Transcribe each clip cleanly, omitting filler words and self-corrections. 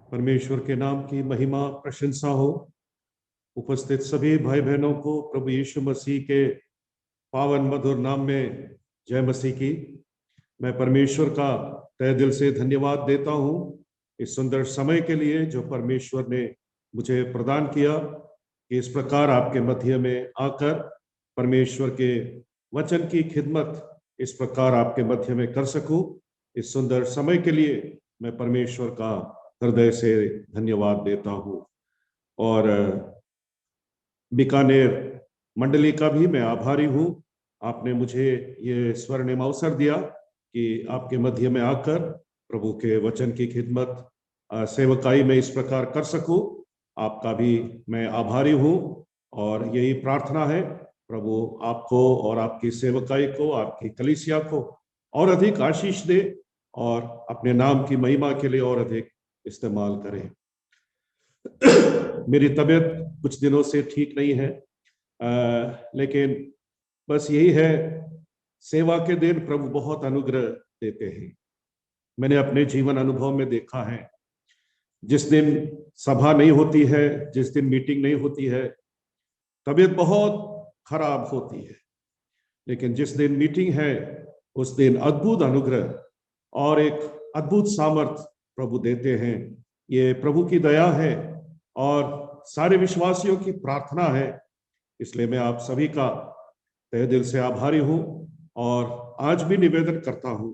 परमेश्वर के नाम की महिमा प्रशंसा हो। उपस्थित सभी भाई बहनों को प्रभु यीशु मसीह के पावन मधुर नाम में जय मसीह की। मैं परमेश्वर का तहे दिल से धन्यवाद देता हूं इस सुंदर समय के लिए जो परमेश्वर ने मुझे प्रदान किया कि इस प्रकार आपके मध्य में आकर परमेश्वर के वचन की खिदमत इस प्रकार आपके मध्य में कर सकूं। इस सुंदर समय के लिए मैं परमेश्वर का हृदय से धन्यवाद देता हूं और बीकानेर मंडली का भी मैं आभारी हूं। आपने मुझे ये स्वर्णिम अवसर दिया कि आपके मध्य में आकर प्रभु के वचन की खिदमत सेवकाई में इस प्रकार कर सकूं। आपका भी मैं आभारी हूं और यही प्रार्थना है प्रभु आपको और आपकी सेवकाई को, आपकी कलीसिया को और अधिक आशीष दे और अपने नाम की महिमा के लिए और अधिक इस्तेमाल करें। मेरी तबीयत कुछ दिनों से ठीक नहीं है, लेकिन बस यही है, सेवा के दिन प्रभु बहुत अनुग्रह देते हैं। मैंने अपने जीवन अनुभव में देखा है, जिस दिन सभा नहीं होती है, जिस दिन मीटिंग नहीं होती है, तबीयत बहुत खराब होती है, लेकिन जिस दिन मीटिंग है उस दिन अद्भुत अनुग्रह और एक अद्भुत सामर्थ प्रभु देते हैं। ये प्रभु की दया है और सारे विश्वासियों की प्रार्थना है। इसलिए मैं आप सभी का तहे दिल से आभारी हूं और आज भी निवेदन करता हूं,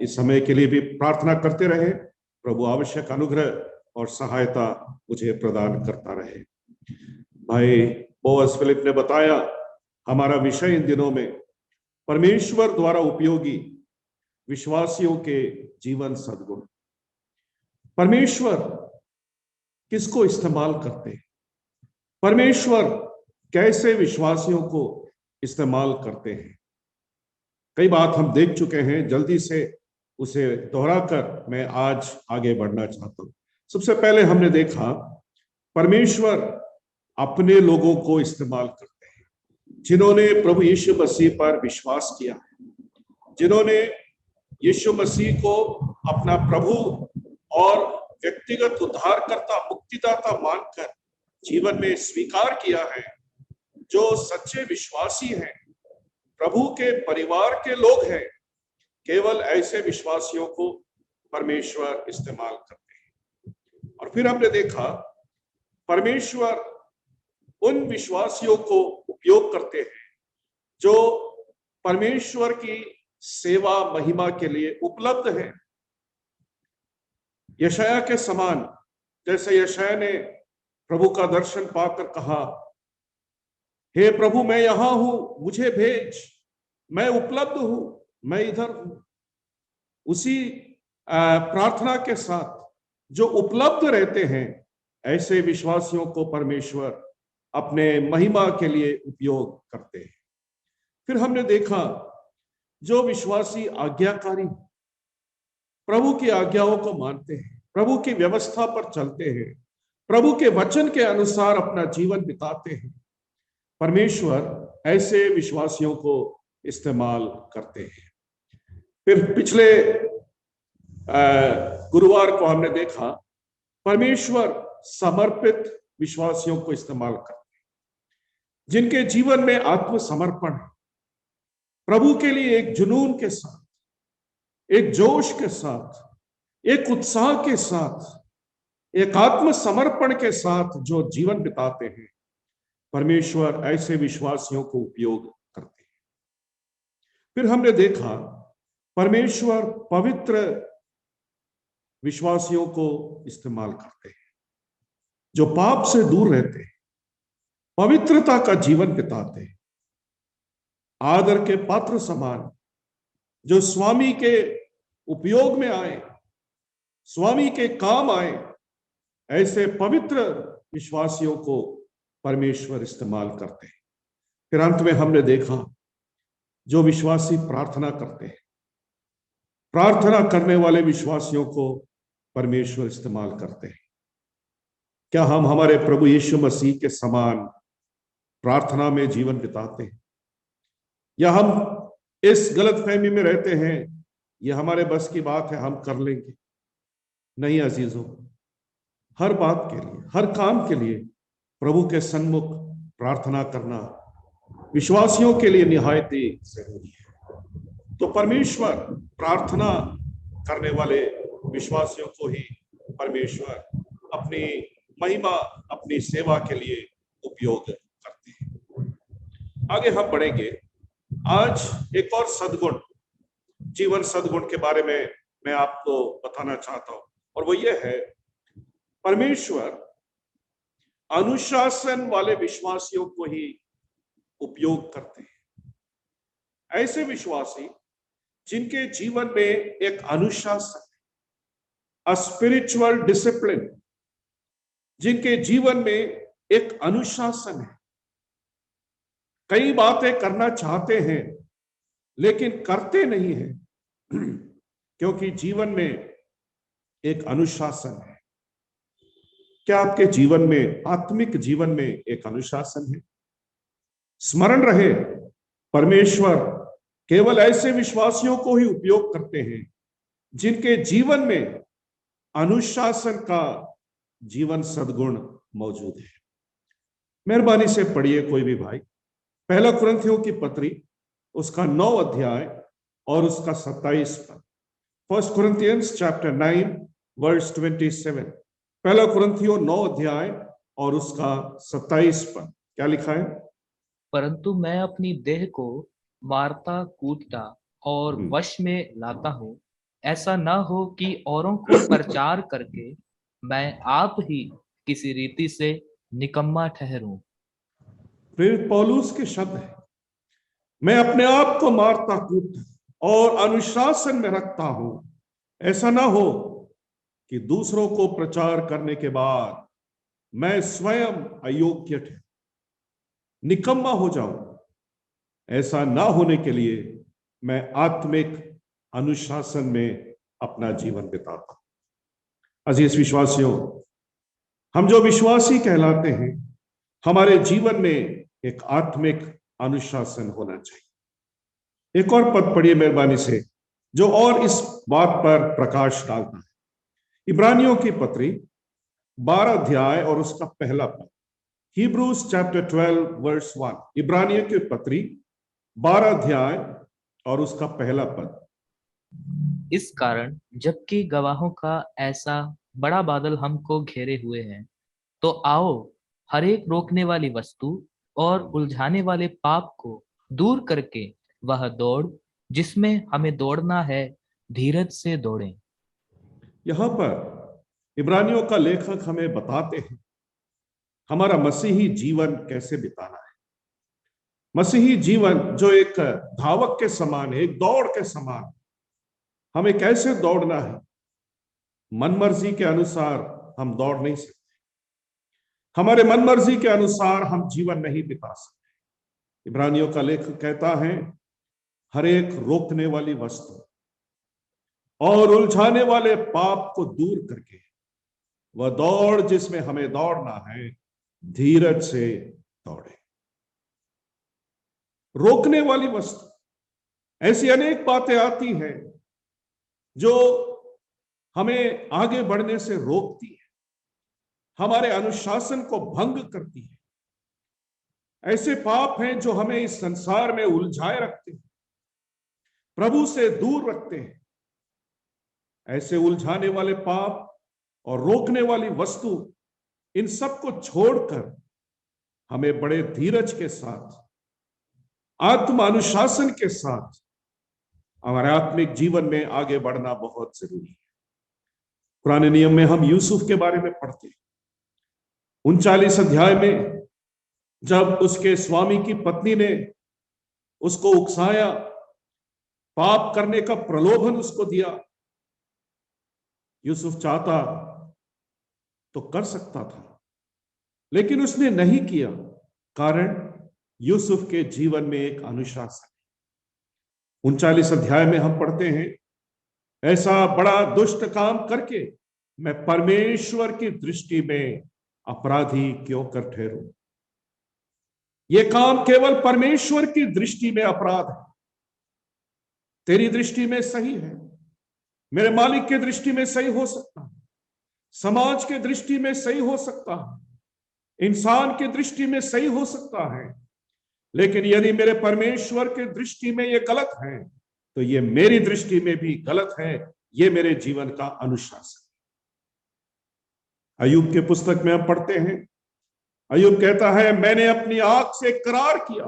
इस समय के लिए भी प्रार्थना करते रहे। प्रभु आवश्यक अनुग्रह और सहायता मुझे प्रदान करता रहे। भाई बोअज फिलिप ने बताया, हमारा विषय इन दिनों में परमेश्वर द्वारा उपयोगी विश्वासियों के जीवन सद्गुण। परमेश्वर किसको इस्तेमाल करते हैं, परमेश्वर कैसे विश्वासियों को इस्तेमाल करते हैं। कई बात हम देख चुके हैं, जल्दी से उसे दोहराकर मैं आज आगे बढ़ना चाहता हूं। सबसे पहले हमने देखा परमेश्वर अपने लोगों को इस्तेमाल करते हैं, जिन्होंने प्रभु यीशु मसीह पर विश्वास किया है, जिन्होंने यीशु मसीह को अपना प्रभु और व्यक्तिगत उद्धारकर्ता मुक्तिदाता मानकर जीवन में स्वीकार किया है, जो सच्चे विश्वासी हैं, प्रभु के परिवार के लोग हैं। केवल ऐसे विश्वासियों को परमेश्वर इस्तेमाल करते हैं। और फिर हमने देखा परमेश्वर उन विश्वासियों को उपयोग करते हैं जो परमेश्वर की सेवा महिमा के लिए उपलब्ध है। यशाया के समान, जैसे यशाया ने प्रभु का दर्शन पाकर कहा, हे प्रभु मैं यहां हूं, मुझे भेज, मैं उपलब्ध हूं, मैं इधर हूं। उसी प्रार्थना के साथ जो उपलब्ध रहते हैं, ऐसे विश्वासियों को परमेश्वर अपने महिमा के लिए उपयोग करते हैं। फिर हमने देखा जो विश्वासी आज्ञाकारी, प्रभु की आज्ञाओं को मानते हैं, प्रभु की व्यवस्था पर चलते हैं, प्रभु के वचन के अनुसार अपना जीवन बिताते हैं, परमेश्वर ऐसे विश्वासियों को इस्तेमाल करते हैं। फिर पिछले गुरुवार को हमने देखा परमेश्वर समर्पित विश्वासियों को इस्तेमाल करते हैं, जिनके जीवन में आत्मसमर्पण है, प्रभु के लिए एक जुनून के साथ, एक जोश के साथ, एक उत्साह के साथ, एक आत्मसमर्पण के साथ जो जीवन बिताते हैं, परमेश्वर ऐसे विश्वासियों को उपयोग करते हैं। फिर हमने देखा परमेश्वर पवित्र विश्वासियों को इस्तेमाल करते हैं, जो पाप से दूर रहते हैं, पवित्रता का जीवन बिताते हैं, आदर के पात्र समान, जो स्वामी के उपयोग में आए, स्वामी के काम आए, ऐसे पवित्र विश्वासियों को परमेश्वर इस्तेमाल करते हैं। फिर अंत में हमने देखा जो विश्वासी प्रार्थना करते हैं, प्रार्थना करने वाले विश्वासियों को परमेश्वर इस्तेमाल करते हैं। क्या हम हमारे प्रभु यीशु मसीह के समान प्रार्थना में जीवन बिताते हैं, या हम इस गलतफहमी में रहते हैं ये हमारे बस की बात है, हम कर लेंगे, नहीं अजीजों, हर बात के लिए, हर काम के लिए प्रभु के सन्मुख प्रार्थना करना विश्वासियों के लिए निहायत ही जरूरी है। तो परमेश्वर प्रार्थना करने वाले विश्वासियों को ही परमेश्वर अपनी महिमा, अपनी सेवा के लिए उपयोग करते हैं। आगे हम बढ़ेंगे। आज एक और सद्गुण, जीवन सद्गुण के बारे में मैं आपको बताना चाहता हूं, और वो ये है, परमेश्वर अनुशासन वाले विश्वासियों को ही उपयोग करते हैं। ऐसे विश्वासी जिनके जीवन में एक अनुशासन, अ स्पिरिचुअल डिसिप्लिन, जिनके जीवन में एक अनुशासन है, कई बातें करना चाहते हैं लेकिन करते नहीं हैं क्योंकि जीवन में एक अनुशासन है। क्या आपके जीवन में, आत्मिक जीवन में एक अनुशासन है? स्मरण रहे, परमेश्वर केवल ऐसे विश्वासियों को ही उपयोग करते हैं जिनके जीवन में अनुशासन का जीवन सद्गुण मौजूद है। मेहरबानी से पढ़िए कोई भी भाई, पहला कुरिन्थियों की पत्री, उसका 9 अध्याय और उसका 27 पद। First Corinthians chapter 9 verse 27। पहला कुरिन्थियों 9 अध्याय और उसका 27 पद। क्या लिखा है? परंतु मैं अपनी देह को मारता कूटता और वश में लाता हूँ, ऐसा न हो कि औरों को प्रचार करके मैं आप ही किसी रीति से निकम्मा ठहरूं। प्रेरित पौलुस के शब्द है, मैं अपने आप को मारता कूटता और अनुशासन में रखता हूं, ऐसा ना हो कि दूसरों को प्रचार करने के बाद मैं स्वयं अयोग्य ठहरूं, निकम्मा हो जाऊं। ऐसा ना होने के लिए मैं आत्मिक अनुशासन में अपना जीवन बिताता हूं। अजीज विश्वासियों, हम जो विश्वासी कहलाते हैं, हमारे जीवन में एक आत्मिक अनुशासन होना चाहिए। एक और पद पढ़िए मेहरबानी से, जो और इस बात पर प्रकाश डालता है। इब्रानियों की पत्री 12 अध्याय और उसका पहला पद। Hebrews chapter 12 verse 1। इब्रानियों की पत्री 12 अध्याय और उसका पहला पद। इस कारण जबकि गवाहों का ऐसा बड़ा बादल हमको घेरे हुए हैं, तो आओ हर एक रोकने वाली वस्तु और उलझाने वाले पाप को दूर करके वह दौड़ जिसमें हमें दौड़ना है, धीरज से दौड़ें। यहां पर इब्रानियों का लेखक हमें बताते हैं हमारा मसीही जीवन कैसे बिताना है। मसीही जीवन जो एक धावक के समान है, एक दौड़ के समान, हमें कैसे दौड़ना है। मनमर्जी के अनुसार हम दौड़ नहीं सकते, हमारे मनमर्जी के अनुसार हम जीवन नहीं बिता सकते। इब्रानियों का लेखक कहता है, हर एक रोकने वाली वस्तु और उलझाने वाले पाप को दूर करके वह दौड़ जिसमें हमें दौड़ना है, धीरज से दौड़े। रोकने वाली वस्तु, ऐसी अनेक बातें आती हैं जो हमें आगे बढ़ने से रोकती है, हमारे अनुशासन को भंग करती है। ऐसे पाप हैं जो हमें इस संसार में उलझाए रखते हैं, प्रभु से दूर रखते हैं। ऐसे उलझाने वाले पाप और रोकने वाली वस्तु, इन सबको छोड़कर हमें बड़े धीरज के साथ, आत्म अनुशासन के साथ हमारे आत्मिक जीवन में आगे बढ़ना बहुत जरूरी है। पुराने नियम में हम यूसुफ के बारे में पढ़ते हैं। 39 अध्याय में जब उसके स्वामी की पत्नी ने उसको उकसाया, पाप करने का प्रलोभन उसको दिया, यूसुफ चाहता तो कर सकता था, लेकिन उसने नहीं किया। कारण यूसुफ के जीवन में एक अनुशासन। 39 अध्याय में हम पढ़ते हैं, ऐसा बड़ा दुष्ट काम करके मैं परमेश्वर की दृष्टि में अपराधी क्यों कर ठहरूं। यह काम केवल परमेश्वर की दृष्टि में अपराध है। तेरी दृष्टि में सही है, मेरे मालिक की दृष्टि में सही हो सकता है, समाज के दृष्टि में सही हो सकता है, इंसान की दृष्टि में सही हो सकता है, लेकिन यदि मेरे परमेश्वर के दृष्टि में ये गलत है तो ये मेरी दृष्टि में भी गलत है। ये मेरे जीवन का अनुशासन। अय्यूब के पुस्तक में हम पढ़ते हैं, अय्यूब कहता है, मैंने अपनी आंख से करार किया,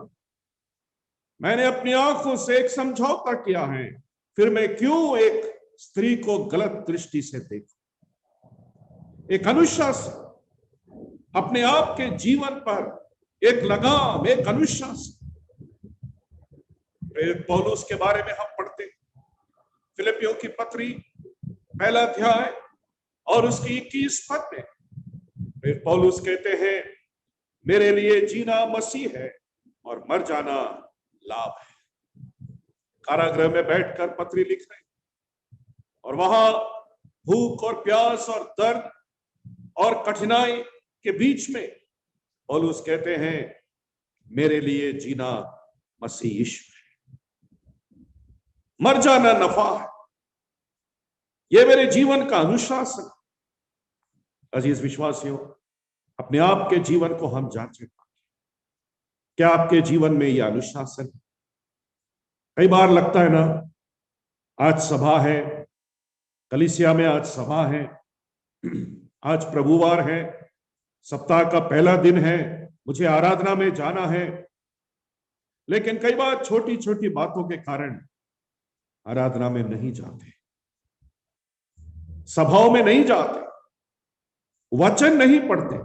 मैंने अपनी आंखों से एक समझौता किया है, फिर मैं क्यों एक स्त्री को गलत दृष्टि से देखूं। एक अनुशासन, अपने आप के जीवन पर एक लगाम, एक अनुशासन। पौलुस के बारे में हम पढ़ते हैं, फिलिपियों की पत्री पहला अध्याय और उसकी 21 पद में पौलुस कहते हैं, मेरे लिए जीना मसीह है और मर जाना लाभ है। कारागृह में बैठकर पत्री लिख रहे और वहां भूख और प्यास और दर्द और कठिनाई के बीच में पौलुस कहते हैं, मेरे लिए जीना मसीह यीशु है, मर जाना नफा है। यह मेरे जीवन का अनुशासन। अजीज विश्वासियों, अपने आप के जीवन को हम जांचें, क्या आपके जीवन में यह अनुशासन है? कई बार लगता है ना, आज सभा है, कलीसिया में आज सभा है, आज प्रभुवार है, सप्ताह का पहला दिन है, मुझे आराधना में जाना है, लेकिन कई बार छोटी छोटी बातों के कारण आराधना में नहीं जाते, सभाओं में नहीं जाते, वचन नहीं पढ़ते,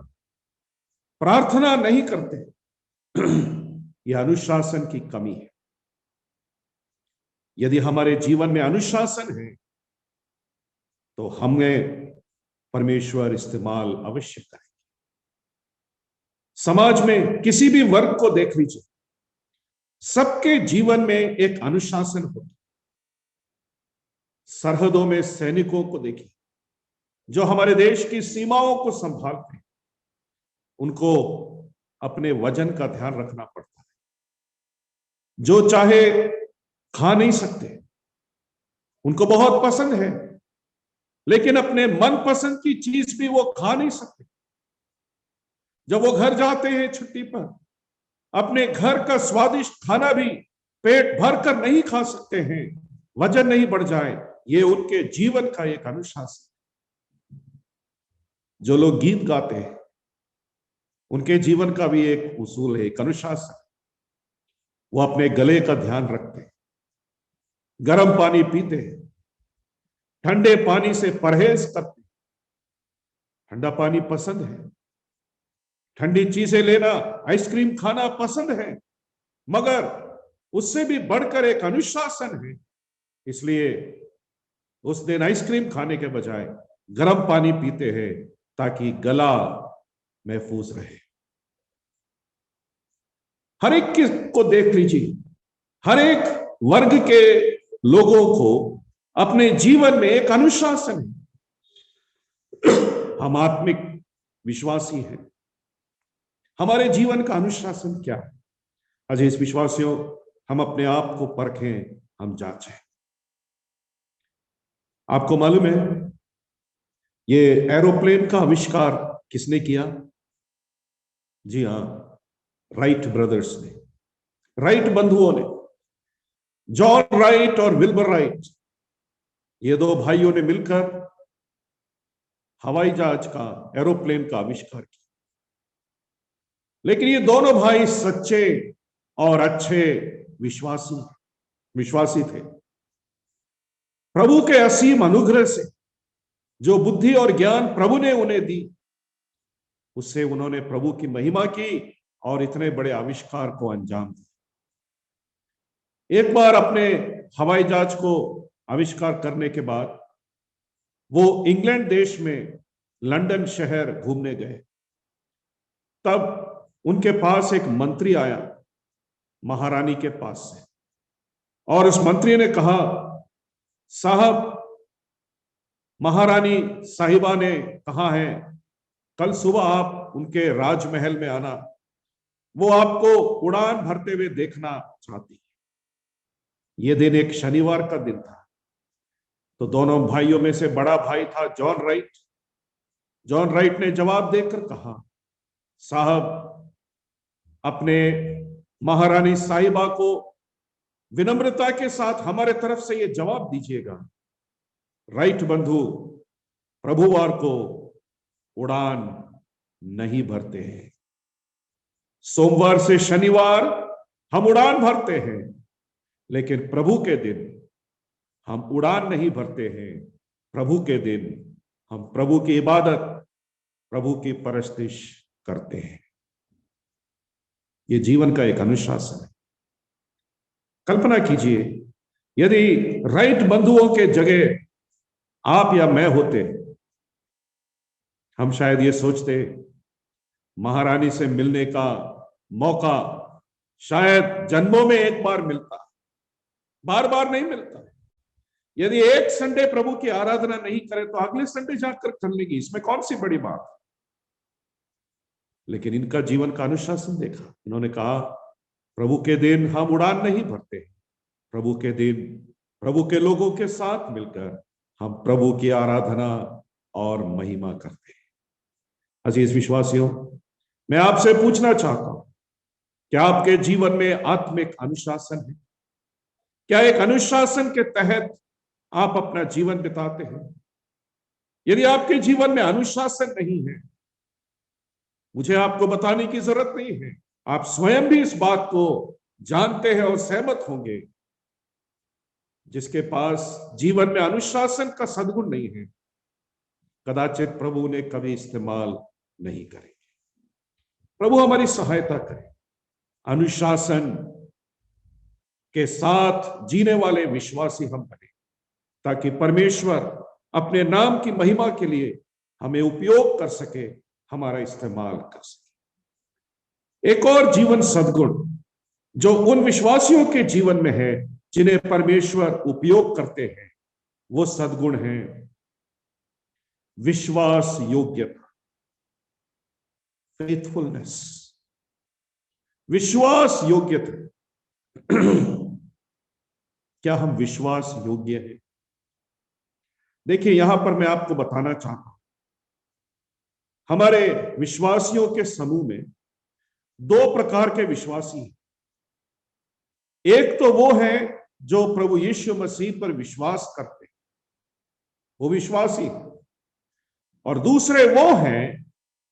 प्रार्थना नहीं करते। यह अनुशासन की कमी है। यदि हमारे जीवन में अनुशासन है तो हमें परमेश्वर इस्तेमाल अवश्य करेंगे। समाज में किसी भी वर्ग को देख लीजिए, सबके जीवन में एक अनुशासन होता है। सरहदों में सैनिकों को देखिए, जो हमारे देश की सीमाओं को संभालते हैं, उनको अपने वजन का ध्यान रखना पड़ता है। जो चाहे खा नहीं सकते, उनको बहुत पसंद है, लेकिन अपने मनपसंद की चीज भी वो खा नहीं सकते। जब वो घर जाते हैं छुट्टी पर, अपने घर का स्वादिष्ट खाना भी पेट भर कर नहीं खा सकते हैं, वजन नहीं बढ़ जाए। ये उनके जीवन का एक अनुशासन। जो लोग गीत गाते हैं, उनके जीवन का भी एक उसूल है, एक अनुशासन। वो अपने गले का ध्यान रखते हैं, गर्म पानी पीते हैं, ठंडे पानी से परहेज करते हैं। ठंडा पानी पसंद है, ठंडी चीजें लेना, आइसक्रीम खाना पसंद है, मगर उससे भी बढ़कर एक अनुशासन है। इसलिए उस दिन आइसक्रीम खाने के बजाय गर्म पानी पीते हैं ताकि गला महफूज रहे। हर एक को देख लीजिए, हर एक वर्ग के लोगों को अपने जीवन में एक अनुशासन है। हम आत्मिक विश्वासी हैं, हमारे जीवन का अनुशासन क्या है? अजीज विश्वासियों, हम अपने आप को परखें, हम जांचें। आपको मालूम है ये एरोप्लेन का आविष्कार किसने किया? जी हां, राइट ब्रदर्स ने, राइट बंधुओं ने, जॉन राइट और विल्बर राइट, ये दो भाइयों ने मिलकर हवाई जहाज का, एरोप्लेन का आविष्कार किया। लेकिन ये दोनों भाई सच्चे और अच्छे विश्वासी थे। प्रभु के असीम अनुग्रह से जो बुद्धि और ज्ञान प्रभु ने उन्हें दी, उससे उन्होंने प्रभु की महिमा की और इतने बड़े आविष्कार को अंजाम दिया। एक बार अपने हवाई जहाज को आविष्कार करने के बाद वो इंग्लैंड देश में लंदन शहर घूमने गए। तब उनके पास एक मंत्री आया, महारानी के पास से, और उस मंत्री ने कहा, साहब, महारानी साहिबा ने कहा है कल सुबह आप उनके राजमहल में आना, वो आपको उड़ान भरते हुए देखना चाहती है। ये दिन एक शनिवार का दिन था। तो दोनों भाइयों में से बड़ा भाई था जॉन राइट, जॉन राइट ने जवाब देकर कहा, साहब अपने महारानी साहिबा को विनम्रता के साथ हमारे तरफ से यह जवाब दीजिएगा, राइट बंधु प्रभुवार को उड़ान नहीं भरते हैं। सोमवार से शनिवार हम उड़ान भरते हैं, लेकिन प्रभु के दिन हम उड़ान नहीं भरते हैं। प्रभु के दिन हम प्रभु की इबादत, प्रभु की परस्तिश करते हैं। ये जीवन का एक अनुशासन है। कल्पना कीजिए यदि राइट बंधुओं के जगह आप या मैं होते, हम शायद ये सोचते महारानी से मिलने का मौका शायद जन्मों में एक बार मिलता, बार बार नहीं मिलता। यदि एक संडे प्रभु की आराधना नहीं करें तो अगले संडे जाकर कर लेंगे, इसमें कौन सी बड़ी बात। लेकिन इनका जीवन का अनुशासन देखा, इन्होंने कहा प्रभु के दिन हम उड़ान नहीं भरते, प्रभु के दिन प्रभु के लोगों के साथ मिलकर हम प्रभु की आराधना और महिमा करते हैं। अजीज विश्वासियों, मैं आपसे पूछना चाहता हूं, क्या आपके जीवन में आत्मिक अनुशासन है? क्या एक अनुशासन के तहत आप अपना जीवन बिताते हैं? यदि आपके जीवन में अनुशासन नहीं है, मुझे आपको बताने की जरूरत नहीं है, आप स्वयं भी इस बात को जानते हैं और सहमत होंगे, जिसके पास जीवन में अनुशासन का सद्गुण नहीं है, कदाचित प्रभु ने कभी इस्तेमाल नहीं करेंगे। प्रभु हमारी सहायता करे, अनुशासन के साथ जीने वाले विश्वासी हम बने, ताकि परमेश्वर अपने नाम की महिमा के लिए हमें उपयोग कर सके, हमारा इस्तेमाल कर सके। एक और जीवन सद्गुण जो उन विश्वासियों के जीवन में है जिन्हें परमेश्वर उपयोग करते हैं, वो सद्गुण है विश्वास योग्यता, फेथफुलनेस, विश्वास योग्यता। क्या हम विश्वास योग्य हैं? देखिए, यहां पर मैं आपको बताना चाहता हूं, हमारे विश्वासियों के समूह में दो प्रकार के विश्वासी हैं। एक तो वो है जो प्रभु यीशु मसीह पर विश्वास करते हैं, वो विश्वासी हैं, और दूसरे वो हैं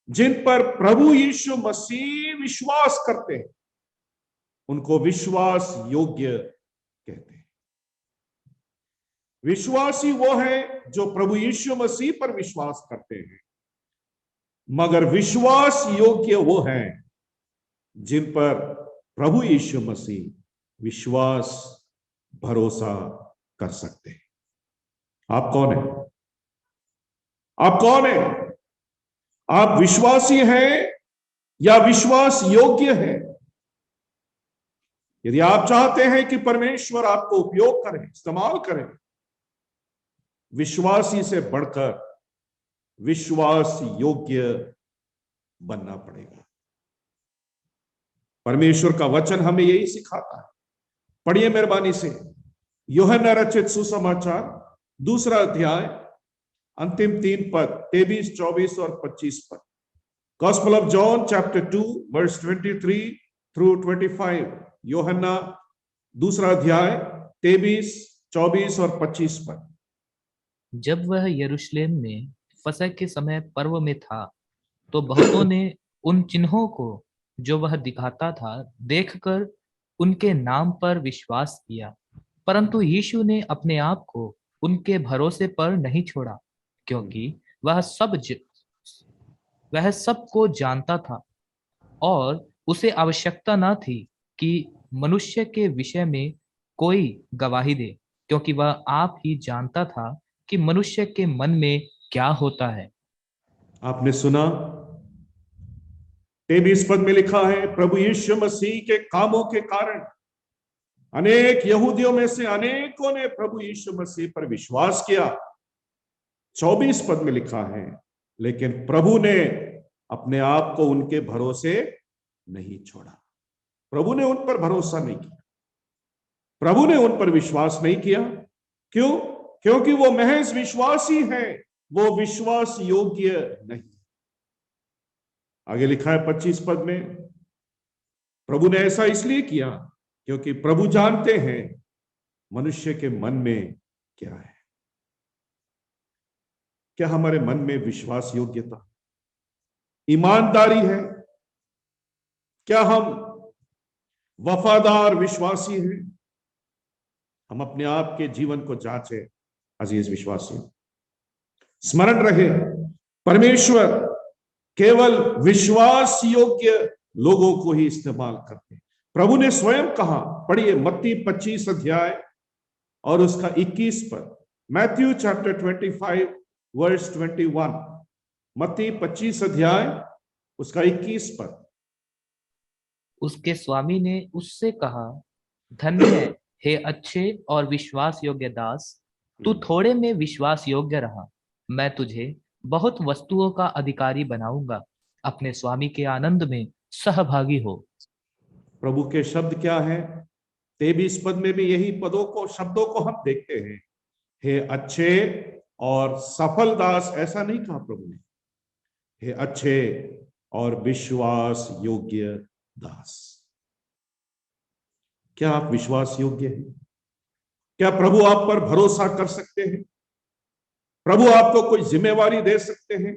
जिन पर प्रभु यीशु मसीह विश्वास करते हैं, उनको विश्वास योग्य कहते हैं। विश्वासी वो है जो प्रभु यीशु मसीह पर विश्वास करते हैं, मगर विश्वास योग्य वो है जिन पर प्रभु यीशु मसीह विश्वास भरोसा कर सकते हैं। आप कौन है? आप कौन है? आप विश्वासी हैं या विश्वास योग्य है? यदि आप चाहते हैं कि परमेश्वर आपको उपयोग करे, इस्तेमाल करे, विश्वासी से बढ़कर विश्वास योग्य बनना पड़ेगा। परमेश्वर का वचन हमें यही सिखाता है। पढ़िए मेहरबानी से यूहन्ना रचित सुसमाचार 2 अध्याय अंतिम 3 पद, 23, 24 और 25 पद। Gospel of John chapter 2 verse 23 through 25। यूहन्ना 2 अध्याय 23, 24 और 25 पद। जब वह यरूशलेम में फसह के समय पर्व में था, तो बहुतों ने उन चिन्हों को जो वह दिखाता था देखकर उनके नाम पर विश्वास किया। परंतु यीशु ने अपने आप को उनके भरोसे पर नहीं छोड़ा, क्योंकि वह सबको जानता था और उसे आवश्यकता न थी कि मनुष्य के विषय में कोई गवाही दे, क्योंकि वह आप ही जानता था कि मनुष्य के मन में क्या होता है। आपने सुना 23 पद में लिखा है, प्रभु यीशु मसीह के कामों के कारण अनेक यहूदियों में से अनेकों ने प्रभु यीशु मसीह पर विश्वास किया। 24 पद में लिखा है, लेकिन प्रभु ने अपने आप को उनके भरोसे नहीं छोड़ा। प्रभु ने उन पर भरोसा नहीं किया, प्रभु ने उन पर विश्वास नहीं किया। क्यों? क्योंकि वो महज विश्वासी है, वो विश्वास योग्य नहीं। आगे लिखा है 25 पद में, प्रभु ने ऐसा इसलिए किया क्योंकि प्रभु जानते हैं मनुष्य के मन में क्या है। क्या हमारे मन में विश्वास योग्यता, ईमानदारी है? क्या हम वफादार विश्वासी हैं? हम अपने आप के जीवन को जांचें अजीज विश्वासी। स्मरण रहे, परमेश्वर केवल विश्वास योग्य लोगों को ही इस्तेमाल करते हैं। प्रभु ने स्वयं कहा, पढ़िए मत्ती 25 अध्याय और उसका 21 पद। मैथ्यू चैप्टर 25 वर्स 21, मत्ती 25 अध्याय उसका 21 पद। उसके स्वामी ने उससे कहा, धन्य है हे अच्छे और विश्वास योग्य दास, तू थोड़े में विश्वास योग्य रहा, मैं तुझे बहुत वस्तुओं का अधिकारी बनाऊंगा, अपने स्वामी के आनंद में सहभागी हो। प्रभु के शब्द क्या है? 23 पद में भी यही शब्दों को हम देखते हैं। हे अच्छे और सफल दास, ऐसा नहीं कहा प्रभु ने, हे अच्छे और विश्वास योग्य दास। क्या आप विश्वास योग्य हैं? क्या प्रभु आप पर भरोसा कर सकते हैं? प्रभु आपको कोई जिम्मेवारी दे सकते हैं?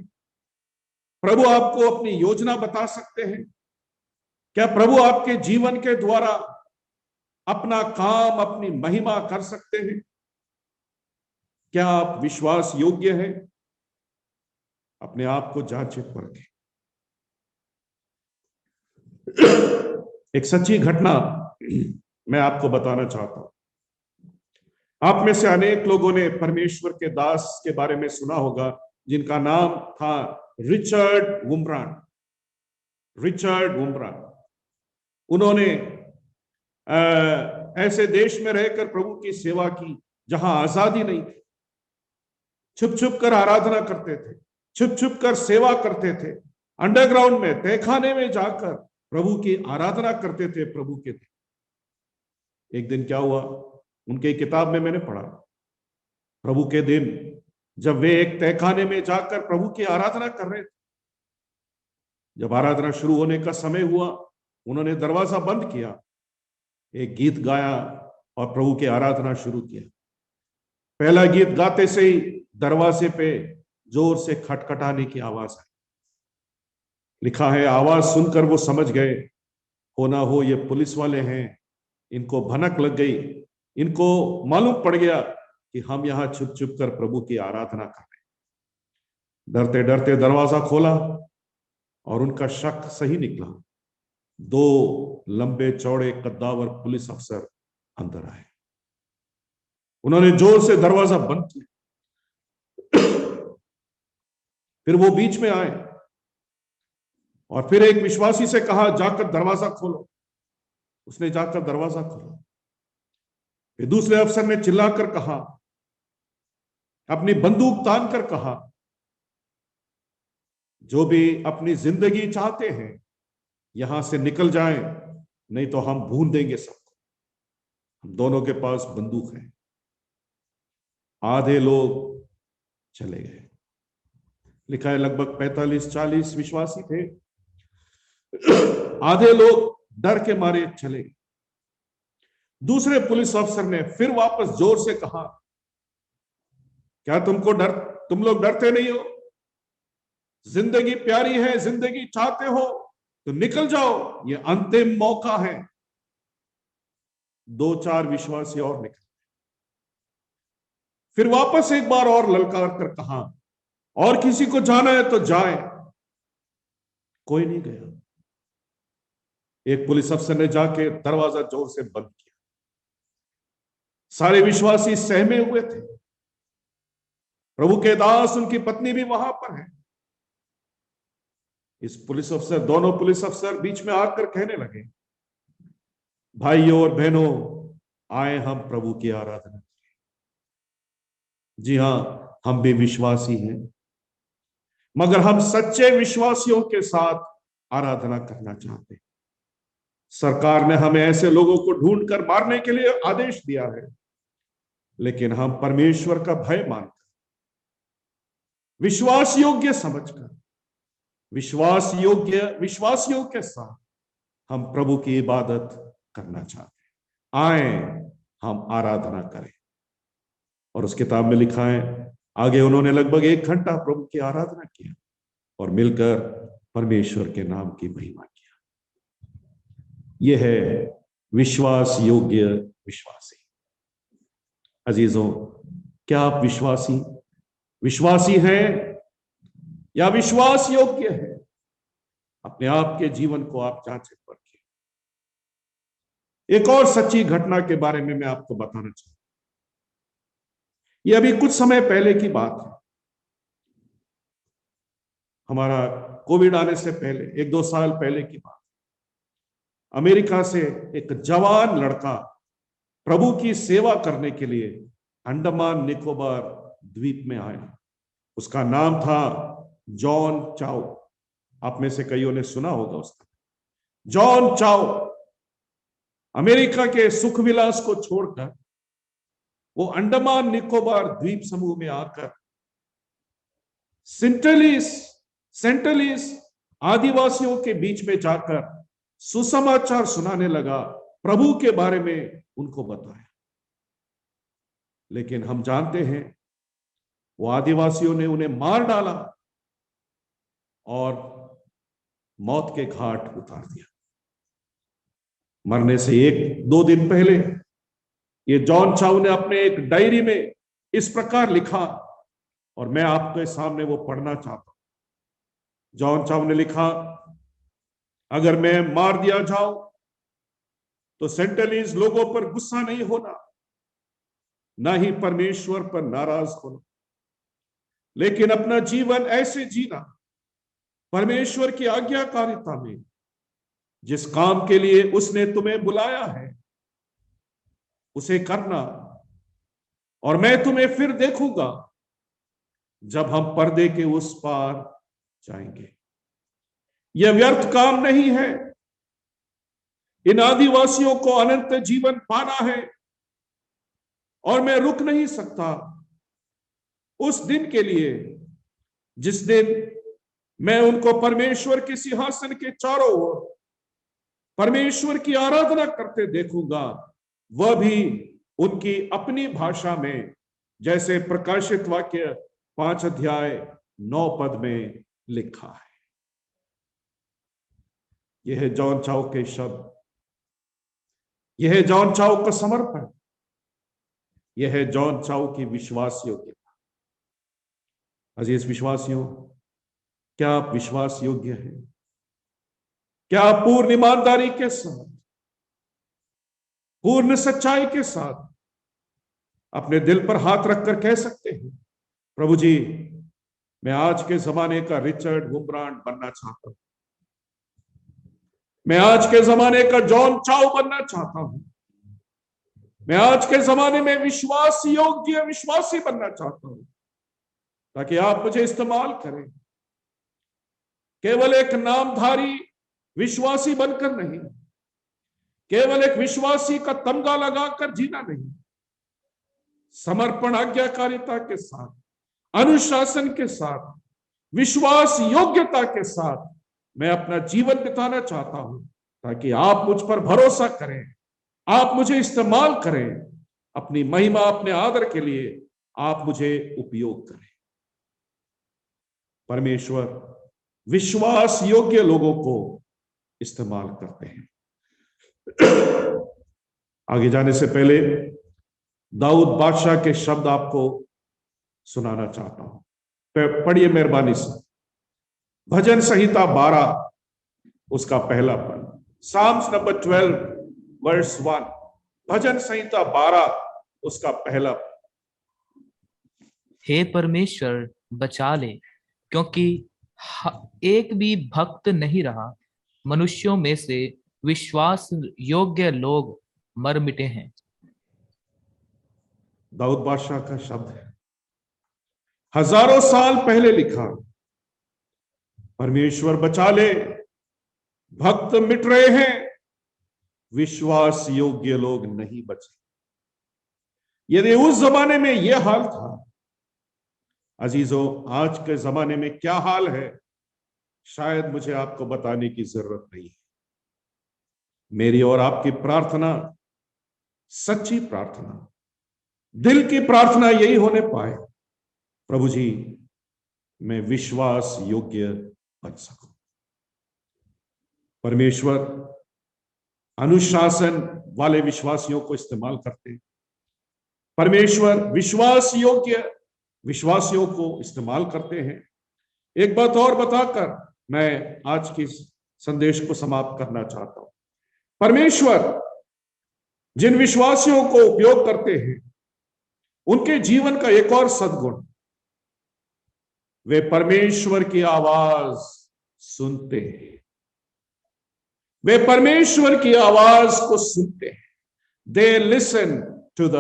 प्रभु आपको अपनी योजना बता सकते हैं? क्या प्रभु आपके जीवन के द्वारा अपना काम, अपनी महिमा कर सकते हैं? क्या आप विश्वास योग्य हैं? अपने आप को जांचें परखें। एक सच्ची घटना मैं आपको बताना चाहता हूं। आप में से अनेक लोगों ने परमेश्वर के दास के बारे में सुना होगा जिनका नाम था रिचर्ड वुम्ब्रान। रिचर्ड वुम्ब्रान, उन्होंने ऐसे देश में रहकर प्रभु की सेवा की जहां आजादी नहीं थी। छुप छुप कर आराधना करते थे, छुप छुप कर सेवा करते थे, अंडरग्राउंड में, तहखाने में जाकर प्रभु की आराधना करते थे। प्रभु के थे। एक दिन क्या हुआ, उनके किताब में मैंने पढ़ा, प्रभु के दिन जब वे एक तहखाने में जाकर प्रभु की आराधना कर रहे थे, जब आराधना शुरू होने का समय हुआ, उन्होंने दरवाजा बंद किया, एक गीत गाया और प्रभु की आराधना शुरू किया। पहला गीत गाते से ही दरवाजे पे जोर से खटखटाने की आवाज आई। लिखा है, आवाज सुनकर वो समझ गए, हो ना हो ये पुलिस वाले हैं, इनको भनक लग गई, इनको मालूम पड़ गया कि हम यहां छुप छुप कर प्रभु की आराधना कर रहे हैं। डरते डरते दरवाजा खोला और उनका शक सही निकला। 2 लंबे चौड़े कद्दावर पुलिस अफसर अंदर आए। उन्होंने जोर से दरवाजा बंद किया, फिर वो बीच में आए और फिर एक विश्वासी से कहा, जाकर दरवाजा खोलो। उसने जाकर दरवाजा खोला। फिर दूसरे अफसर ने चिल्लाकर कहा, अपनी बंदूक तान कर कहा, जो भी अपनी जिंदगी चाहते हैं यहां से निकल जाएं, नहीं तो हम भून देंगे सबको। हम दोनों के पास बंदूक है। आधे लोग चले गए। लिखा है लगभग 45-40 विश्वासी थे। आधे लोग डर के मारे चले गए। दूसरे पुलिस अफसर ने फिर वापस जोर से कहा, क्या तुम लोग डरते नहीं हो? जिंदगी प्यारी है, जिंदगी चाहते हो तो निकल जाओ, ये अंतिम मौका है। 2-4 विश्वासी और निकल। फिर वापस एक बार और ललकार कर कहा, और किसी को जाना है तो जाए। कोई नहीं गया। एक पुलिस अफसर ने जाके दरवाजा जोर से बंद किया। सारे विश्वासी सहमे हुए थे। प्रभु के दास, उनकी पत्नी भी वहां पर है। दोनों पुलिस अफसर बीच में आकर कहने लगे, भाइयों और बहनों, आए हम प्रभु की आराधना करें। जी हां, हम भी विश्वासी हैं, मगर हम सच्चे विश्वासियों के साथ आराधना करना चाहते हैं। सरकार ने हमें ऐसे लोगों को ढूंढकर मारने के लिए आदेश दिया है, लेकिन हम परमेश्वर का भय मानकर, विश्वास योग्य समझकर विश्वास योग्य विश्वासियों के साथ हम प्रभु की इबादत करना चाहते हैं। आए हम आराधना करें। और उस किताब में लिखा है, आगे उन्होंने लगभग 1 घंटा प्रभु की आराधना किया और मिलकर परमेश्वर के नाम की महिमा किया। यह है विश्वास योग्य विश्वासी। अजीजों, क्या आप विश्वासी हैं या विश्वास योग्य है? अपने आप के जीवन को आप जांचें परखें। एक और सच्ची घटना के बारे में मैं आपको बताना चाहता हूं। यह अभी कुछ समय पहले की बात है। हमारा कोविड आने से पहले 1-2 साल पहले की बात। अमेरिका से एक जवान लड़का प्रभु की सेवा करने के लिए अंडमान निकोबार द्वीप में आया। उसका नाम था जॉन चाओ। आप में से कईयों ने सुना होगा उसका। जॉन चाओ अमेरिका के सुख विलास को छोड़कर वो अंडमान निकोबार द्वीप समूह में आकर सेंटलिस आदिवासियों के बीच में जाकर सुसमाचार सुनाने लगा, प्रभु के बारे में उनको बताया। लेकिन हम जानते हैं वो आदिवासियों ने उन्हें मार डाला और मौत के घाट उतार दिया। मरने से 1-2 दिन पहले ये जॉन चाओ ने अपने एक डायरी में इस प्रकार लिखा, और मैं आपके सामने वो पढ़ना चाहता हूं। जॉन चाओ ने लिखा, अगर मैं मार दिया जाऊं तो सेंटलीज लोगों पर गुस्सा नहीं होना, ना ही परमेश्वर पर नाराज होना, लेकिन अपना जीवन ऐसे जीना परमेश्वर की आज्ञाकारिता में, जिस काम के लिए उसने तुम्हें बुलाया है उसे करना, और मैं तुम्हें फिर देखूंगा जब हम पर्दे के उस पार जाएंगे। यह व्यर्थ काम नहीं है। इन आदिवासियों को अनंत जीवन पाना है और मैं रुक नहीं सकता उस दिन के लिए जिस दिन मैं उनको परमेश्वर के सिंहासन के चारों ओर परमेश्वर की आराधना करते देखूंगा, वह भी उनकी अपनी भाषा में, जैसे प्रकाशित वाक्य 5 अध्याय 9 पद में लिखा है। यह है जॉन चाओ के शब्द, यह है जॉन चाओ का समर्पण, यह है जॉन चाओ की विश्वास योग्यता। अजीज विश्वासियों, क्या आप विश्वास योग्य हैं? क्या आप पूर्ण ईमानदारी के साथ, पूर्ण सच्चाई के साथ अपने दिल पर हाथ रखकर कह सकते हैं, प्रभु जी, मैं आज के जमाने का रिचर्ड वुम्ब्रांड बनना चाहता हूं, मैं आज के जमाने का जॉन चाओ बनना चाहता हूं, मैं आज के जमाने में विश्वास योग्य विश्वासी बनना चाहता हूं, ताकि आप मुझे इस्तेमाल करें, केवल एक नामधारी विश्वासी बनकर नहीं, केवल एक विश्वासी का तमगा लगाकर जीना नहीं, समर्पण आज्ञाकारिता के साथ, अनुशासन के साथ, विश्वास योग्यता के साथ मैं अपना जीवन बिताना चाहता हूं, ताकि आप मुझ पर भरोसा करें, आप मुझे इस्तेमाल करें, अपनी महिमा, अपने आदर के लिए आप मुझे उपयोग करें। परमेश्वर विश्वास योग्य लोगों को इस्तेमाल करते हैं। आगे जाने से पहले दाऊद बादशाह के शब्द आपको सुनाना चाहता हूं। पढ़िए मेहरबानी से, भजन संहिता 12 उसका पहला पद, साम्स नंबर 12 वर्स 1, भजन संहिता 12 उसका पहला पद। हे परमेश्वर बचा ले, क्योंकि एक भी भक्त नहीं रहा, मनुष्यों में से विश्वास योग्य लोग मर मिटे हैं। दाऊद बादशाह का शब्द है, हजारों साल पहले लिखा, परमेश्वर बचा ले, भक्त मिट रहे हैं, विश्वास योग्य लोग नहीं बचे। यदि उस जमाने में यह हाल था, अजीजों, आज के जमाने में क्या हाल है? शायद मुझे आपको बताने की जरूरत नहीं है। मेरी और आपकी प्रार्थना, सच्ची प्रार्थना, दिल की प्रार्थना यही होने पाए, प्रभु जी मैं विश्वास योग्य बन सकूं। परमेश्वर अनुशासन वाले विश्वासियों को इस्तेमाल करते हैं। परमेश्वर विश्वास योग्य विश्वासियों को इस्तेमाल करते हैं। एक बात और बताकर मैं आज की संदेश को समाप्त करना चाहता हूं। परमेश्वर जिन विश्वासियों को उपयोग करते हैं, उनके जीवन का एक और सद्गुण, वे परमेश्वर की आवाज सुनते हैं। वे परमेश्वर की आवाज को सुनते हैं। They listen to the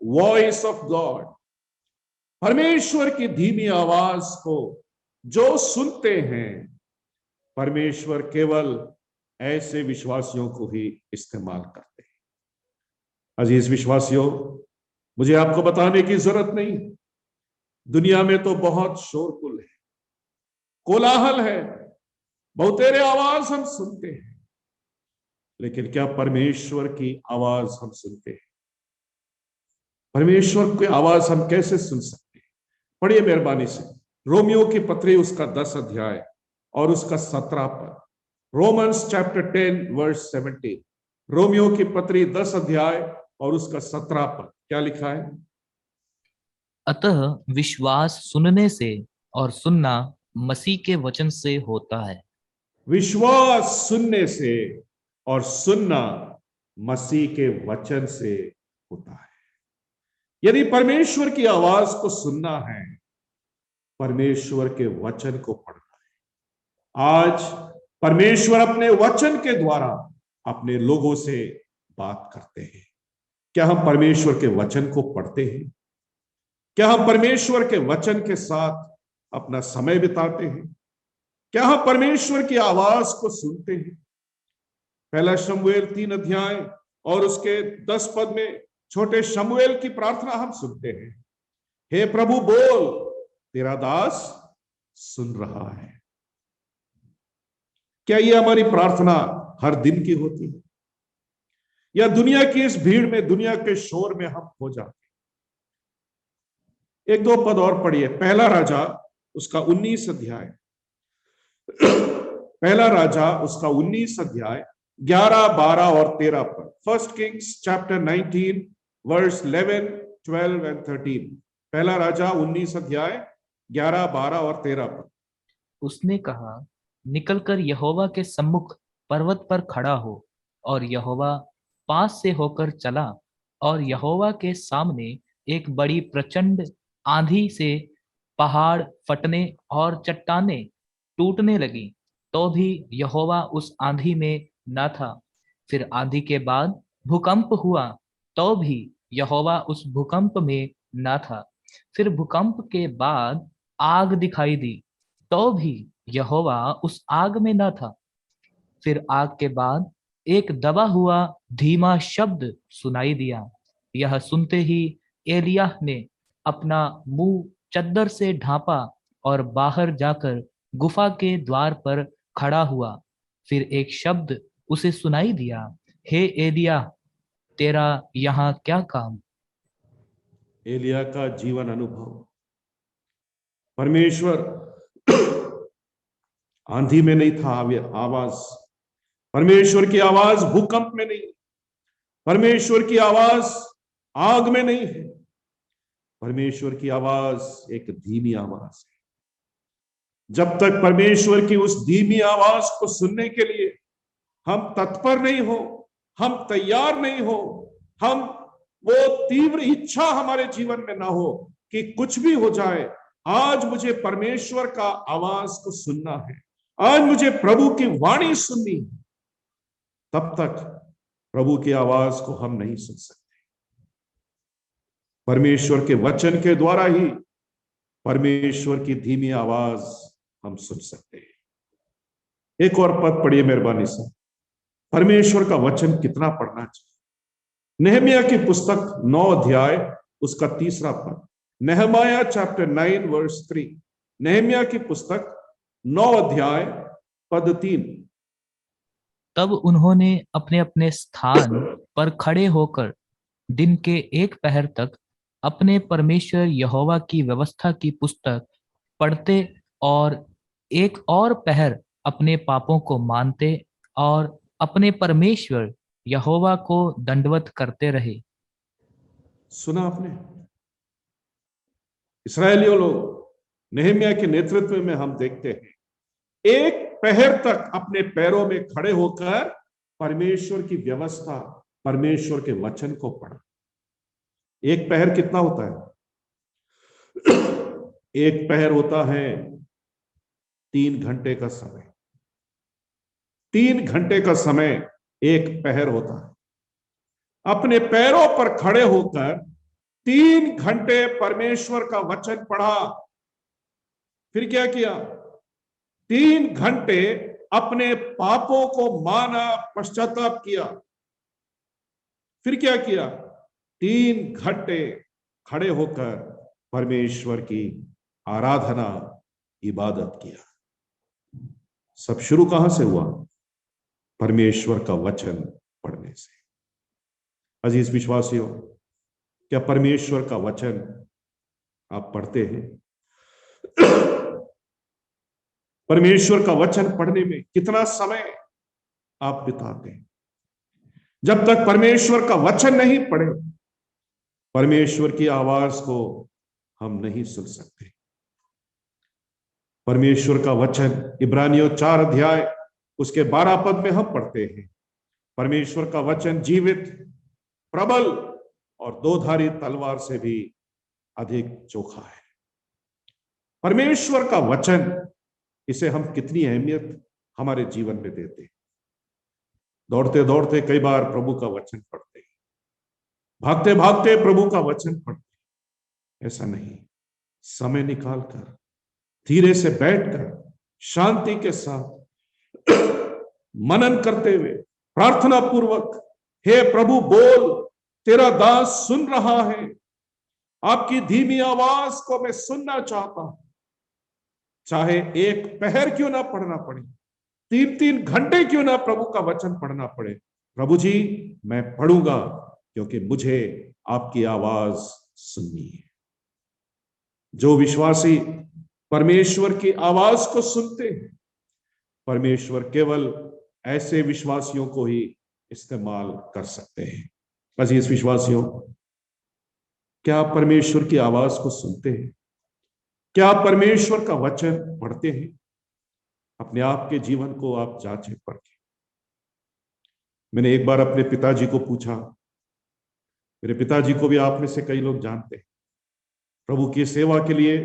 voice of God. परमेश्वर की धीमी आवाज को जो सुनते हैं, परमेश्वर केवल ऐसे विश्वासियों को ही इस्तेमाल करते हैं। अजीज विश्वासियों, मुझे आपको बताने की जरूरत नहीं, दुनिया में तो बहुत शोरगुल है, कोलाहल है, बहुतेरे आवाज हम सुनते हैं, लेकिन क्या परमेश्वर की आवाज हम सुनते हैं? परमेश्वर की आवाज हम कैसे सुन सकते हैं? पढ़िए मेहरबानी से रोमियो की पत्री उसका 10 अध्याय और उसका 17 पद। Romans chapter 10 verse 17। रोमियो की पत्री 10 अध्याय और उसका 17 पद क्या लिखा है? अतः विश्वास सुनने से और सुनना मसीह के वचन से होता है। विश्वास सुनने से और सुनना मसीह के वचन से होता है। यदि परमेश्वर की आवाज को सुनना है, परमेश्वर के वचन को पढ़ना है। आज परमेश्वर अपने वचन के द्वारा अपने लोगों से बात करते हैं। क्या हम परमेश्वर के वचन को पढ़ते हैं? क्या हम परमेश्वर के वचन के साथ अपना समय बिताते हैं? क्या हम परमेश्वर की आवाज को सुनते हैं? पहला शमूएल 3 अध्याय और उसके 10 पद में छोटे शमूएल की प्रार्थना हम सुनते हैं। हे प्रभु बोल, तेरा दास सुन रहा है। क्या ये हमारी प्रार्थना हर दिन की होती है, या दुनिया की इस भीड़ में, दुनिया के शोर में हम खो जाते हैं? एक दो पद और पढ़िए। पहला राजा उसका 19 अध्याय, पहला राजा उसका 19 अध्याय 11, 12 और 13 पद। First Kings chapter 19 verse 11, 12 and 13। पहला राजा 19 अध्याय 11, 12 और 13 पद। उसने कहा, निकलकर यहोवा के सम्मुख पर्वत पर खड़ा हो। और यहोवा पास से होकर चला, और यहोवा के सामने एक बड़ी प्रचंड आंधी से पहाड़ फटने और चट्टानें टूटने लगी, तो भी यहोवा उस आंधी में न था। फिर आंधी के बाद भूकंप हुआ, तो भी यहोवा उस भूकंप में न था। फिर भूकंप के बाद आग दिखाई दी, तो भी यहोवा उस आग में न था। फिर आग के बाद एक दबा हुआ धीमा शब्द सुनाई दिया। यह सुनते ही एलिय्याह ने अपना मुंह चद्दर से ढांपा और बाहर जाकर गुफा के द्वार पर खड़ा हुआ। फिर एक शब्द उसे सुनाई दिया, हे एलिय्याह, तेरा यहाँ क्या काम? एलिय्याह का जीवन अनुभव। परमेश्वर आंधी में नहीं था आवाज, परमेश्वर की आवाज भूकंप में नहीं, परमेश्वर की आवाज आग में नहीं है। परमेश्वर की आवाज एक धीमी आवाज है। जब तक परमेश्वर की उस धीमी आवाज को सुनने के लिए हम तत्पर नहीं हो, हम तैयार नहीं हो, हम वो तीव्र इच्छा हमारे जीवन में ना हो कि कुछ भी हो जाए, आज मुझे परमेश्वर का आवाज को सुनना है, आज मुझे प्रभु की वाणी सुननी है, तब तक प्रभु की आवाज को हम नहीं सुन सकते। परमेश्वर के वचन के द्वारा ही परमेश्वर की धीमी आवाज हम सुन सकते हैं। एक और पद पढ़िए मेहरबानी से। परमेश्वर का वचन कितना पढ़ना चाहिए? नहम्याह की पुस्तक 9 अध्याय उसका 3 पद। नहम्याह चैप्टर 9 वर्स 3। नहम्याह की पुस्तक 9 अध्याय पद 3। तब उन्होंने अपने अपने स्थान पर खड़े होकर दिन के एक पहर तक अपने परमेश्वर यहोवा की व्यवस्था की पुस्तक पढ़ते और एक और पहर अपने पापों को मानते और अपने परमेश्वर यहोवा को दंडवत करते रहे। सुना आपने? इस्राएलियों लोग नेहमिया के नेतृत्व में हम देखते हैं एक पहर तक अपने पैरों में खड़े होकर परमेश्वर की व्यवस्था, परमेश्वर के वचन को पढ़ा। एक पहर कितना होता है? एक पहर होता है 3 घंटे का समय। 3 घंटे का समय एक पहर होता है। अपने पैरों पर खड़े होकर 3 घंटे परमेश्वर का वचन पढ़ा। फिर क्या किया? 3 घंटे अपने पापों को माना, पश्चाताप किया। फिर क्या किया? 3 घंटे खड़े होकर परमेश्वर की आराधना, इबादत किया। सब शुरू कहां से हुआ? परमेश्वर का वचन पढ़ने से। अजीज विश्वासियों, क्या परमेश्वर का वचन आप पढ़ते हैं? परमेश्वर का वचन पढ़ने में कितना समय आप बिताते हैं? जब तक परमेश्वर का वचन नहीं पढ़े, परमेश्वर की आवाज को हम नहीं सुन सकते। परमेश्वर का वचन इब्रानियों 4 अध्याय उसके 12 पद में हम पढ़ते हैं, परमेश्वर का वचन जीवित, प्रबल और 2-धारी तलवार से भी अधिक चोखा है। परमेश्वर का वचन, इसे हम कितनी अहमियत हमारे जीवन में देते हैं। दौड़ते दौड़ते कई बार प्रभु का वचन पढ़ते हैं, भागते भागते प्रभु का वचन पढ़ते हैं। ऐसा नहीं, समय निकालकर धीरे से बैठकर शांति के साथ मनन करते हुए प्रार्थना पूर्वक, हे प्रभु बोल, तेरा दास सुन रहा है, आपकी धीमी आवाज को मैं सुनना चाहता हूं। चाहे एक पहर क्यों ना पढ़ना पड़े, 3-3 घंटे क्यों ना प्रभु का वचन पढ़ना पड़े, प्रभु जी मैं पढ़ूंगा, क्योंकि मुझे आपकी आवाज सुननी है। जो विश्वासी परमेश्वर की आवाज को सुनते हैं, परमेश्वर केवल ऐसे विश्वासियों को ही इस्तेमाल कर सकते हैं। अजीज विश्वासियों, क्या आप परमेश्वर की आवाज को सुनते हैं? क्या आप परमेश्वर का वचन पढ़ते हैं? अपने आप के जीवन को आप जांचें परखें। मैंने एक बार अपने पिताजी को पूछा, मेरे पिताजी को भी आप में से कई लोग जानते हैं, प्रभु की सेवा के लिए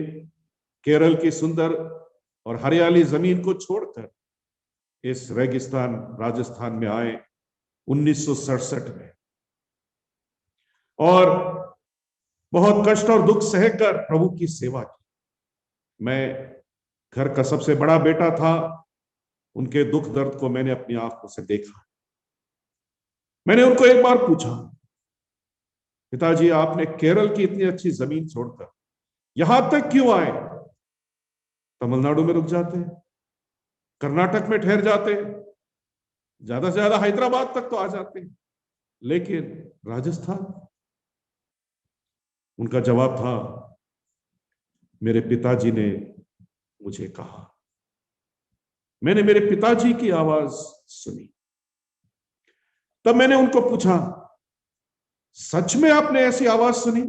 केरल की सुंदर और हरियाली जमीन को छोड़कर इस रेगिस्तान राजस्थान में आए 1967 में, और बहुत कष्ट और दुख सहकर प्रभु की सेवा की। मैं घर का सबसे बड़ा बेटा था, उनके दुख दर्द को मैंने अपनी आंखों से देखा। मैंने उनको एक बार पूछा, पिताजी आपने केरल की इतनी अच्छी जमीन छोड़कर यहां तक क्यों आए? तमिलनाडु में रुक जाते हैं, कर्नाटक में ठहर जाते हैं, ज्यादा से ज्यादा हैदराबाद तक तो आ जाते हैं, लेकिन राजस्थान? उनका जवाब था, मेरे पिताजी ने मुझे कहा। मैंने मेरे पिताजी की आवाज सुनी। तब मैंने उनको पूछा, सच में आपने ऐसी आवाज सुनी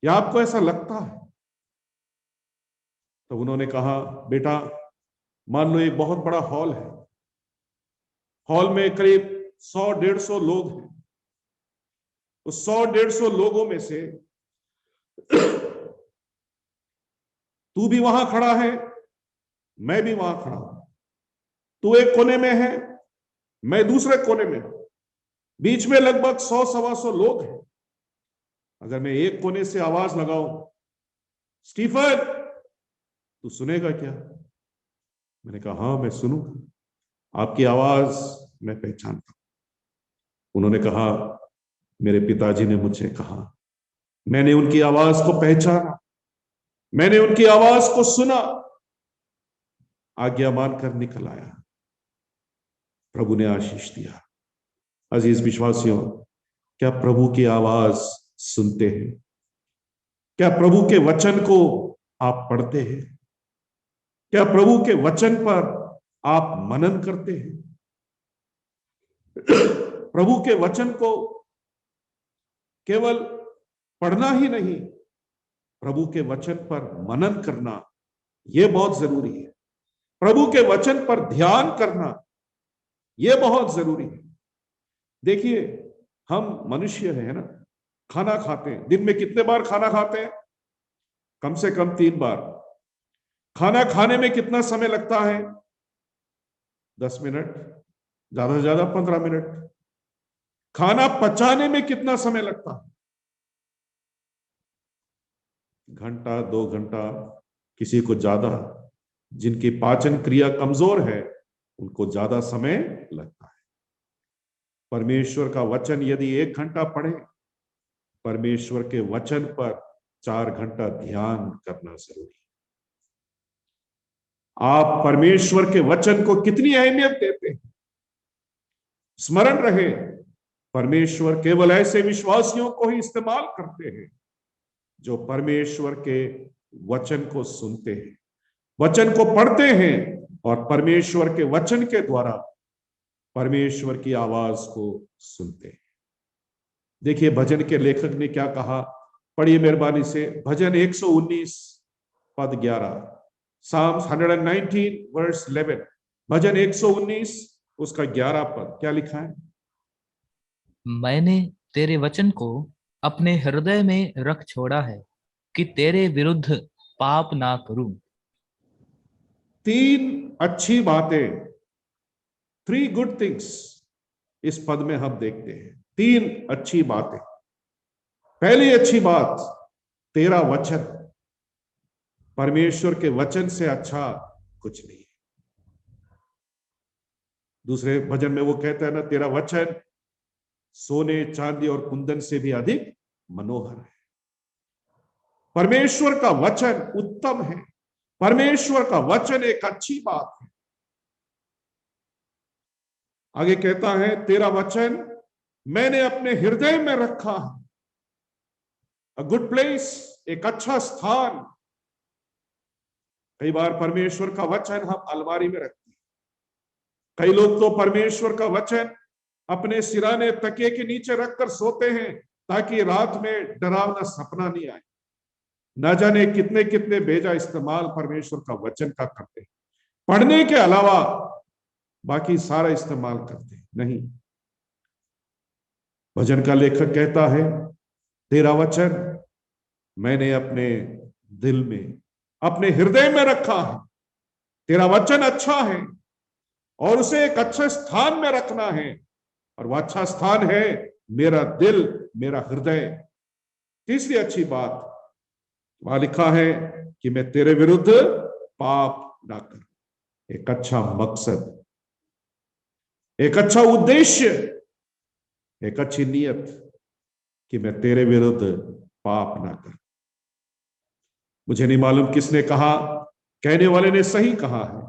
या आपको ऐसा लगता है? तो उन्होंने कहा, बेटा मान लो एक बहुत बड़ा हॉल है, हॉल में करीब 100-150 लोग हैं। उस 100-150 लोगों में से तू भी वहां खड़ा है, मैं भी वहां खड़ा हूं। तू एक कोने में है, मैं दूसरे कोने में हूं, बीच में लगभग 100-125 लोग हैं। अगर मैं एक कोने से आवाज लगाऊं, स्टीफन तू सुनेगा क्या? मैंने कहा, हाँ मैं सुनूंगा, आपकी आवाज मैं पहचानता हूं। उन्होंने कहा, मेरे पिताजी ने मुझे कहा, मैंने उनकी आवाज को पहचाना, मैंने उनकी आवाज को सुना। आज्ञा मानकर निकल आया। प्रभु ने आशीष दिया। अजीज विश्वासियों, क्या प्रभु की आवाज सुनते हैं? क्या प्रभु के वचन को आप पढ़ते हैं? क्या प्रभु के वचन पर आप मनन करते हैं? प्रभु के वचन को केवल पढ़ना ही नहीं, प्रभु के वचन पर मनन करना यह बहुत जरूरी है। प्रभु के वचन पर ध्यान करना यह बहुत जरूरी है। देखिए, हम मनुष्य हैं ना, खाना खाते हैं। दिन में कितने बार खाना खाते हैं? कम से कम 3 बार। खाना खाने में कितना समय लगता है? 10 मिनट, ज्यादा से ज्यादा 15 मिनट। खाना पचाने में कितना समय लगता है? घंटा, 2 घंटा, किसी को ज्यादा। जिनकी पाचन क्रिया कमजोर है उनको ज्यादा समय लगता है। परमेश्वर का वचन यदि 1 घंटा पढ़े, परमेश्वर के वचन पर 4 घंटा ध्यान करना जरूरी है। आप परमेश्वर के वचन को कितनी अहमियत देते हैं? स्मरण रहे, परमेश्वर केवल ऐसे विश्वासियों को ही इस्तेमाल करते हैं जो परमेश्वर के वचन को सुनते हैं, वचन को पढ़ते हैं और परमेश्वर के वचन के द्वारा परमेश्वर की आवाज को सुनते हैं। देखिए, भजन के लेखक ने क्या कहा, पढ़िए मेहरबानी से। भजन 119 पद 11, Psalms 119 verse 11, भजन 119 उसका 11 पद क्या लिखा है? मैंने तेरे वचन को अपने हृदय में रख छोड़ा है कि तेरे विरुद्ध पाप ना करूं। 3 अच्छी बातें, 3 गुड थिंग्स इस पद में हम देखते हैं। 3 अच्छी बातें। पहली अच्छी बात, तेरा वचन। परमेश्वर के वचन से अच्छा कुछ नहीं। दूसरे भजन में वो कहता है ना, तेरा वचन सोने चांदी और कुंदन से भी अधिक मनोहर है। परमेश्वर का वचन उत्तम है। परमेश्वर का वचन एक अच्छी बात है। आगे कहता है, तेरा वचन मैंने अपने हृदय में रखा है। अ गुड प्लेस, एक अच्छा स्थान। कई बार परमेश्वर का वचन हम अलमारी में रखते हैं। कई लोग तो परमेश्वर का वचन अपने सिराने तकिए के नीचे रखकर सोते हैं ताकि रात में डरावना सपना नहीं आए। न जाने कितने कितने बेजा इस्तेमाल परमेश्वर का वचन का करते हैं। पढ़ने के अलावा बाकी सारा इस्तेमाल करते हैं। नहीं, भजन का लेखक कहता है, तेरा वचन मैंने अपने दिल में, अपने हृदय में रखा है। तेरा वचन अच्छा है और उसे एक अच्छे स्थान में रखना है, और वह अच्छा स्थान है मेरा दिल, मेरा हृदय। तीसरी अच्छी बात वहां लिखा है कि मैं तेरे विरुद्ध पाप ना करूं। एक अच्छा मकसद, एक अच्छा उद्देश्य, एक अच्छी नियत कि मैं तेरे विरुद्ध पाप ना करूं। मुझे नहीं मालूम किसने कहा, कहने वाले ने सही कहा है,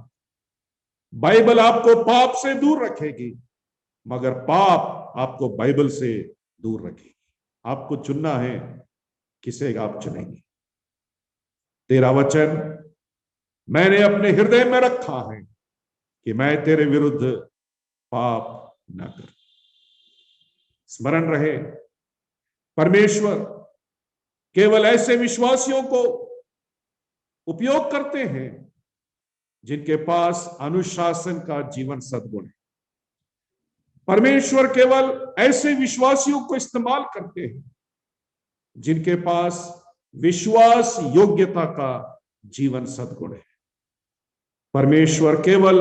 बाइबल आपको पाप से दूर रखेगी मगर पाप आपको बाइबल से दूर रखेगी। आपको चुनना है, किसे आप चुनेंगे। तेरा वचन मैंने अपने हृदय में रखा है कि मैं तेरे विरुद्ध पाप न करूं। स्मरण रहे, परमेश्वर केवल ऐसे विश्वासियों को उपयोग करते हैं जिनके पास अनुशासन का जीवन सद्गुण है। परमेश्वर केवल ऐसे विश्वासियों को इस्तेमाल करते हैं जिनके पास विश्वास योग्यता का जीवन सद्गुण है। परमेश्वर केवल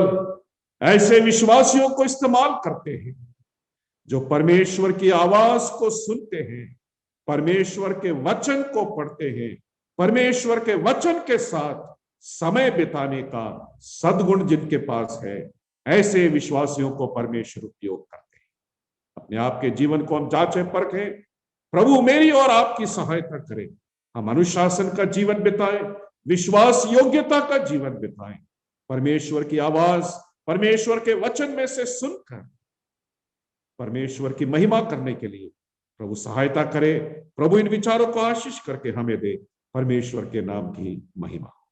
ऐसे विश्वासियों को इस्तेमाल करते हैं जो परमेश्वर की आवाज को सुनते हैं, परमेश्वर के वचन को पढ़ते हैं, परमेश्वर के वचन के साथ समय बिताने का सद्गुण जिनके पास है। ऐसे विश्वासियों को परमेश्वर उपयोग करते हैं। अपने आप के जीवन को हम जांचें परखें। प्रभु मेरी और आपकी सहायता करें। हम अनुशासन का जीवन बिताएं, विश्वास योग्यता का जीवन बिताएं। परमेश्वर की आवाज, परमेश्वर के वचन में से सुनकर परमेश्वर की महिमा करने के लिए प्रभु सहायता करे। प्रभु इन विचारों को आशीष करके हमें दे। परमेश्वर के नाम की महिमा।